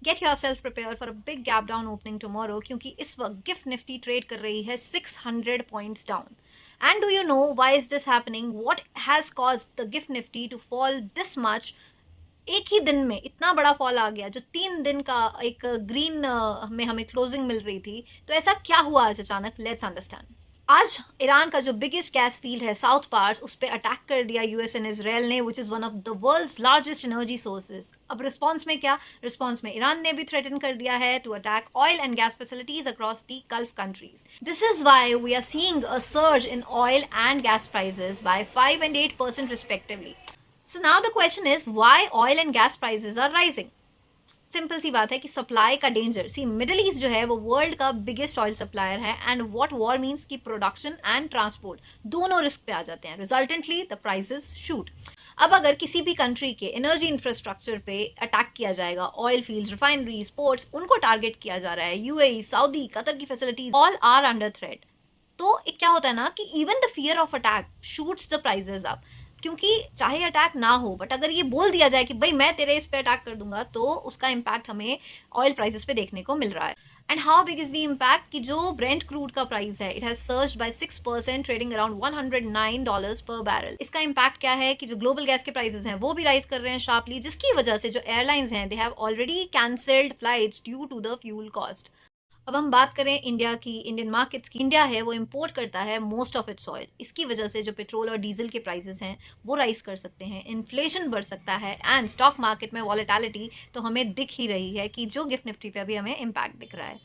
Get yourself prepare for a big gap down opening tomorrow, क्योंकि इस वक्त gift Nifty trade कर रही है 600 points down. And do you know why is this happening? What has caused the GIFT Nifty to fall this much? एक ही दिन में इतना बड़ा फॉल आ गया, जो 3 दिन का एक ग्रीन में हमें क्लोजिंग मिल रही थी. तो ऐसा क्या हुआ आज अचानक? Let's understand. आज ईरान का जो बिगेस्ट गैस फील्ड है साउथ पार्स, उस पर अटैक कर दिया यूएस एंड इसराइल ने, which is one of the world's largest energy sources. अब रिस्पॉन्स में क्या? रिस्पॉन्स में ईरान ने भी थ्रेटन कर दिया है to attack oil and gas facilities across the Gulf countries. This is why we are seeing a surge in oil and gas prices by 5 and 8% respectively. So now the question is, why oil and gas prices are rising? Simple सी बात है कि supply का danger. सी middle east जो है वो world का biggest oil supplier है, एंड व्हाट वॉर मींस कि प्रोडक्शन एंड ट्रांसपोर्ट दोनों रिस्क पे आ जाते हैं. Resultantly the prices shoot. अब अगर किसी भी कंट्री के एनर्जी इंफ्रास्ट्रक्चर पे अटैक किया जाएगा, ऑयल फील्ड्स, रिफाइनरीज, पोर्ट्स, उनको टारगेट किया जा रहा है, यूएई, सऊदी, कतर की facilities all are under threat. तो क्या होता है ना कि even the fear of attack shoots the prices up. क्योंकि चाहे अटैक ना हो, बट अगर ये बोल दिया जाए कि भाई मैं तेरे इस पे अटैक कर दूंगा, तो उसका इम्पैक्ट हमें ऑयल प्राइसेस पे देखने को मिल रहा है. And how big is the impact कि जो ब्रेंट क्रूड का प्राइस है, it has surged by 6%, trading around $109 per barrel. इसका इम्पैक्ट क्या है कि जो ग्लोबल गैस के प्राइसेस हैं वो भी राइज कर रहे हैं शार्पली, जिसकी वजह से जो एयरलाइंस हैं they have already cancelled flights due to the fuel cost. अब हम बात करें इंडिया की, इंडियन मार्केट्स की. इंडिया है वो इंपोर्ट करता है मोस्ट ऑफ इट्स ऑयल. इसकी वजह से जो पेट्रोल और डीजल के प्राइसेस हैं वो राइज कर सकते हैं, इन्फ्लेशन बढ़ सकता है, एंड स्टॉक मार्केट में वॉलेटिलिटी तो हमें दिख ही रही है कि जो गिफ्ट निफ्टी पे अभी हमें इम्पैक्ट दिख रहा है.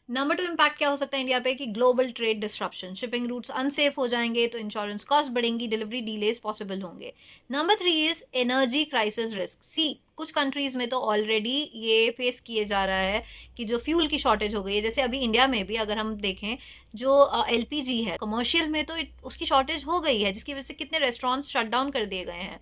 नंबर 2 इम्पैक्ट क्या हो सकता है इंडिया पे कि global trade disruption, shipping routes unsafe हो जाएंगे, तो इंश्योरेंस कॉस्ट बढ़ेंगी, डिलीवरी डिलेज पॉसिबल होंगे. Number 3 is energy crisis risk. सी कुछ कंट्रीज में तो ऑलरेडी ये फेस किए जा रहा है कि जो फ्यूल की शॉर्टेज हो गई है. जैसे अभी इंडिया में भी अगर हम देखें, जो एलपीजी है कमर्शियल में, तो उसकी शॉर्टेज हो गई है, जिसकी वजह से कितने रेस्टोरेंट्स शट डाउन कर दिए गए हैं.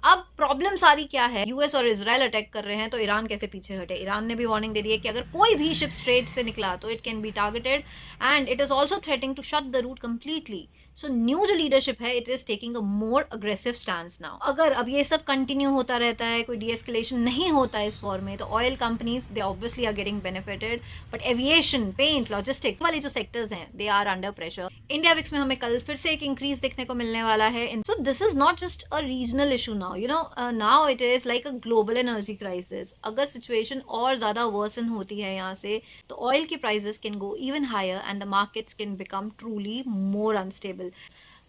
अब प्रॉब्लम सारी क्या है? यूएस और इसराइल अटैक कर रहे हैं, तो ईरान कैसे पीछे हटे? ईरान ने भी वार्निंग दे दी है कि अगर कोई भी शिप स्ट्रेट से निकला तो it can be targeted, and it is also threatening to shut the route completely. So new जो लीडरशिप है, it is taking a more aggressive stand now. अगर अब ये सब कंटिन्यू होता रहता है, कोई डीएस्केलेशन नहीं होता है इस वॉर में, तो oil companies they obviously are getting benefited, but aviation, paint, logistics वाले जो सेक्टर्स हैं they are under pressure. India VIX में हमें कल फिर से एक इंक्रीज देखने को मिलने वाला है. So this is not just a regional issue now, you know, now it is like a global energy crisis. अगर सिचुएशन और ज्यादा वर्सन होती है यहाँ से, तो ऑयल की prices can go even higher and the markets can become truly more unstable.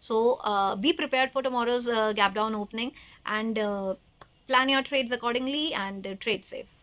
So be prepared for tomorrow's gap down opening, and plan your trades accordingly, and trade safe.